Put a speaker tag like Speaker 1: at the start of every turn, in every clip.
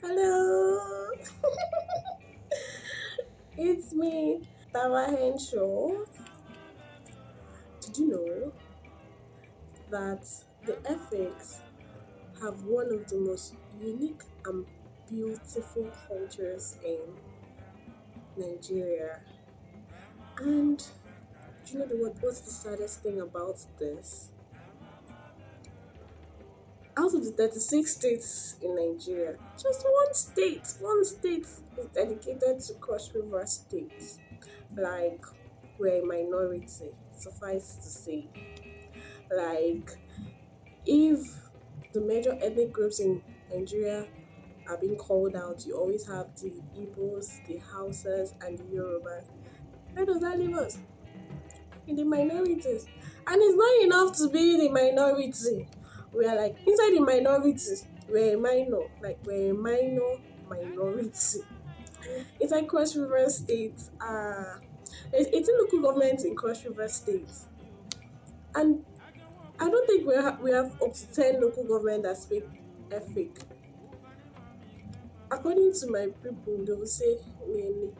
Speaker 1: Hello, it's me, Tara Henshaw. Did you know that the Effiks have one of the most unique and beautiful cultures in Nigeria? And do you know what's the saddest thing about this? Out of the 36 states in Nigeria, just one state is dedicated to Cross River State. Like, we're a minority, suffice to say. Like, if the major ethnic groups in Nigeria are being called out, you always have the Igbos, the Hausas, and the Yorubas. Where does that leave us? In the minorities. And it's not enough to be the minority. We are like inside the minorities. We're a minor, like we're a minor minority. It's like Cross River State. It's a local government in Cross River State, and I don't think we have up to 10 local government that speak Efik. According to my people, they will say "Nye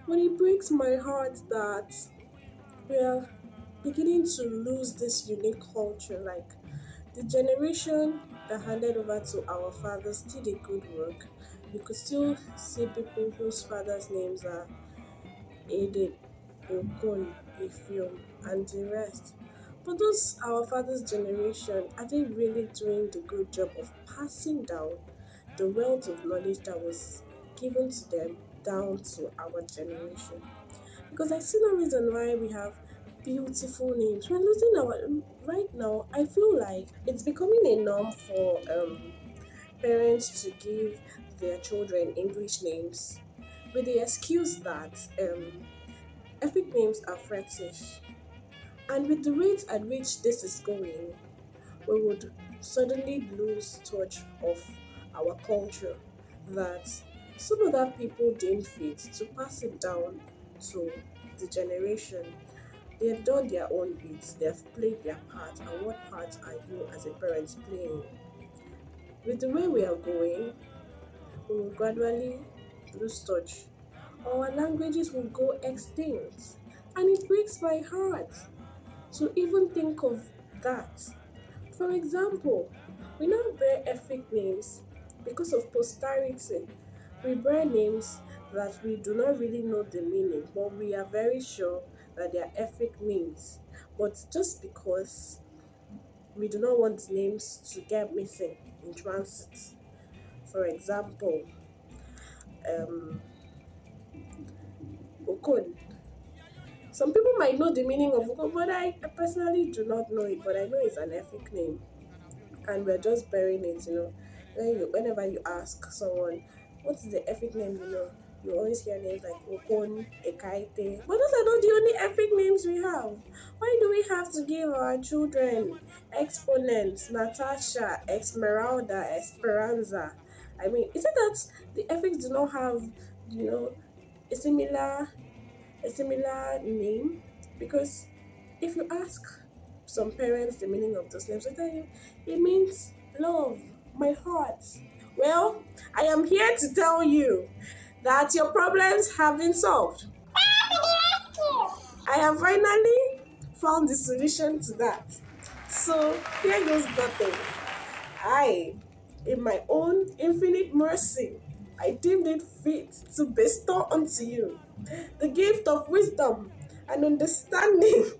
Speaker 1: but it breaks my heart that we are beginning to lose this unique culture. Like the generation that handed over to our fathers did a good work. You could still see people whose fathers' names are Ede, Okon, Efium, and the rest. But those our father's generation, are they really doing the good job of passing down the wealth of knowledge that was given to them down to our generation? Because I see no reason why we have beautiful names. We're losing our right now. I feel like it's becoming a norm for parents to give their children English names with the excuse that ethnic names are fetish. And with the rate at which this is going, we would suddenly lose touch of our culture that some other people deem fit to pass it down to the generation. They have done their own bits, they have played their part, and what part are you as a parent playing? With the way we are going, we will gradually lose touch. Our languages will go extinct. And it breaks my heart to even think of that. For example, we now bear ethnic names because of posterity. We bear names that we do not really know the meaning, but we are very sure that they are ethnic names. But just because we do not want names to get missing in transit. For example, um, Okon. Some people might know the meaning of Okon, but I personally do not know it. But I know it's an ethnic name, and we're just burying it. Whenever you ask someone, what is the ethnic name? You always hear names like Okon, Ekaite. But those are not the only ethnic names we have. Why do we have to give our children Exponent, Natasha, Esmeralda, Esperanza? I mean, is it that the ethnics do not have, you know, a similar name? Because if you ask some parents the meaning of those names, they tell you it means love, my heart. Well, I am here to tell you that your problems have been solved. I have finally found the solution to that. So here goes nothing. I, in my own infinite mercy, I deemed it fit to bestow unto you the gift of wisdom and understanding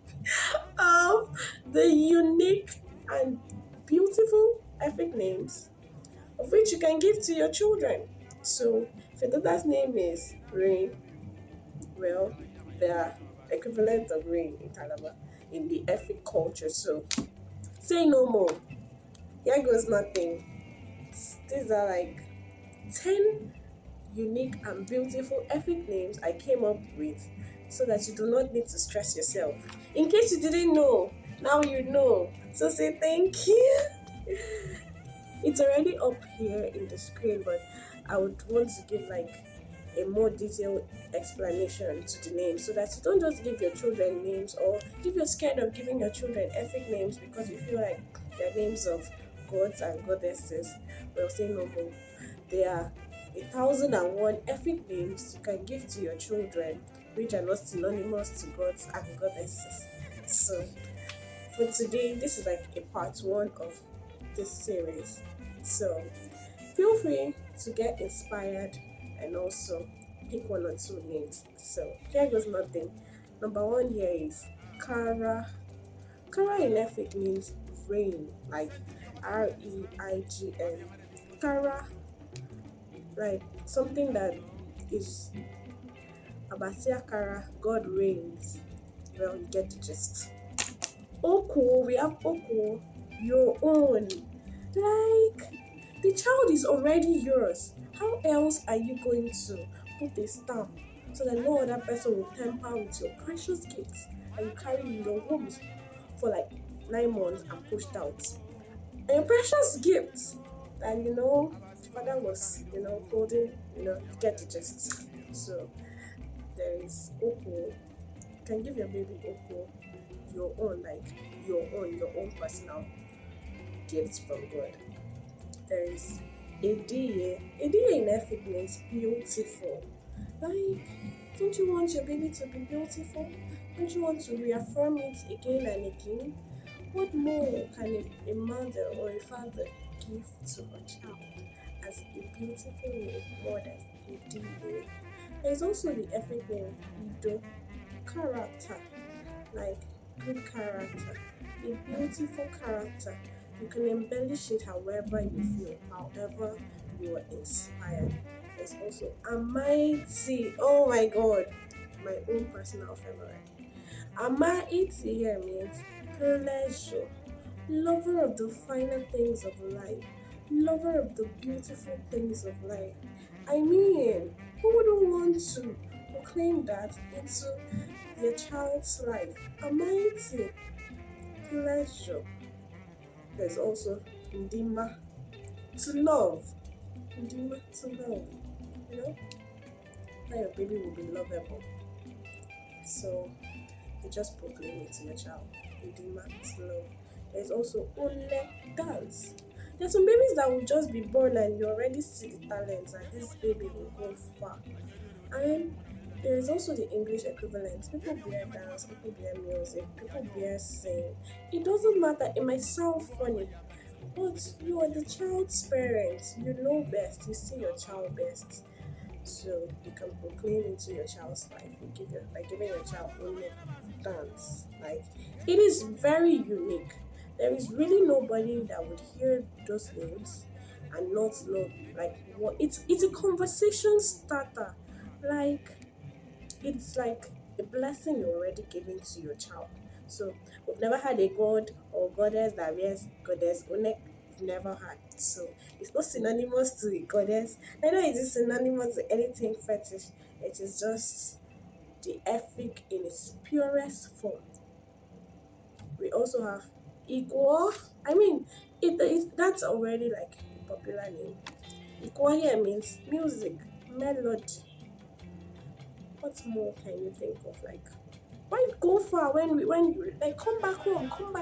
Speaker 1: of the unique and beautiful epic names of which you can give to your children. So, if your daughter's name is Rain, well, they are equivalent of rain in Calabar in the epic culture. So, say no more. Here goes nothing. These are like 10 unique and beautiful epic names I came up with so that you do not need to stress yourself. In case you didn't know, now you know. So say thank you. It's already up here in the screen, but I would want to give like a more detailed explanation to the names so that you don't just give your children names, or if you're scared of giving your children ethnic names because you feel like they're names of gods and goddesses, we'll say no more. There are 1,001 epic names you can give to your children, which are not synonymous to gods and goddesses. So, for today, this is like a part one of this series. So, feel free to get inspired and also pick one or two names. So, here goes nothing. Number one here is Kara. Kara in Efik means rain, like Reign. Kara, like something that is Abasia Kara, God reigns. Well, you get the gist. Oko, we have Oko, your own. Like, the child is already yours. How else are you going to put a stamp so that no other person will tamper with your precious gifts and you carry in your homes for like 9 months and pushed out? And your precious gifts that father was, holding, get the gist. So there is Oko. You can give your baby Oko, your own, like your own personal gifts from God. There is Ediye. Ediye in Efik means beautiful. Like, don't you want your baby to be beautiful? Don't you want to reaffirm it again and again? What more can a mother or a father give to a child as a beautiful name more than Ediye? There is also the Efik name Ido, character, like good character, a beautiful character. You can embellish it however you feel, however you are inspired. There's also Amaiti. Oh my god, my own personal favorite. Amaiti here means pleasure, lover of the finer things of life, lover of the beautiful things of life. I mean, who wouldn't want to proclaim that into their child's life? Amaiti, pleasure. There's also Ndima, to love. Ndima, to love. You know, that your baby will be lovable. So you just proclaim it to your child. Ndima, to love. There's also Ole, dance. There's some babies that will just be born and you already see the talents and this baby will go far. And there is also the English equivalent. People bear dance, people bear music, people bear sing. It doesn't matter. It might sound funny, but you are the child's parent. You know best. You see your child best. So you can proclaim into your child's life. You give your, like giving your child only dance. Like, it is very unique. There is really nobody that would hear those names and not know like what it's a conversation starter. Like, it's like a blessing you're already giving to your child. So we've never had a god or goddess that wears goddess Unek. We've never had. So it's not synonymous to a goddess. Neither is it synonymous to anything fetish. It is just the ethic in its purest form. We also have equal. I mean, that's already like a popular name. Equal here means music, melody. What more can you think of? Like, why go far when you like come back home, come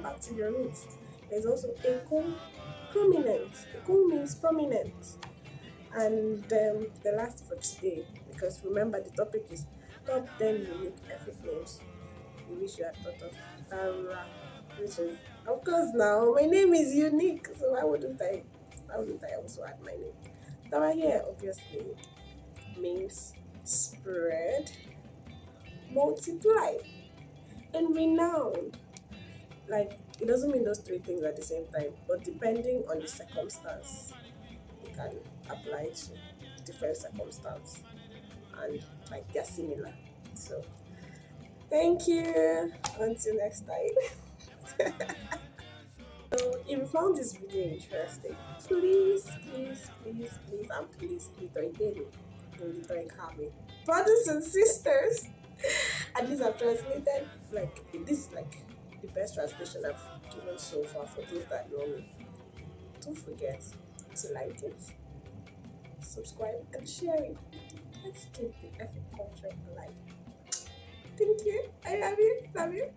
Speaker 1: back to your roots. There's also echo, prominent. Echo means prominent. And the last for today, because remember the topic is top 10 unique epic names you wish you had thought of. Tara, which is of course now my name is unique, so why wouldn't I also add my name? Tara here obviously means spread, multiply, and renowned. Like, it doesn't mean those three things at the same time, but depending on the circumstance, you can apply to different circumstance and like they're similar. So thank you. Until next time. So if you found this video interesting, please, brothers and sisters, at least I've translated like this is like the best translation I've given so far for those that know me. Don't forget to like it, subscribe, and share it. Let's keep the epic culture alive. Thank you. I love you. Love you.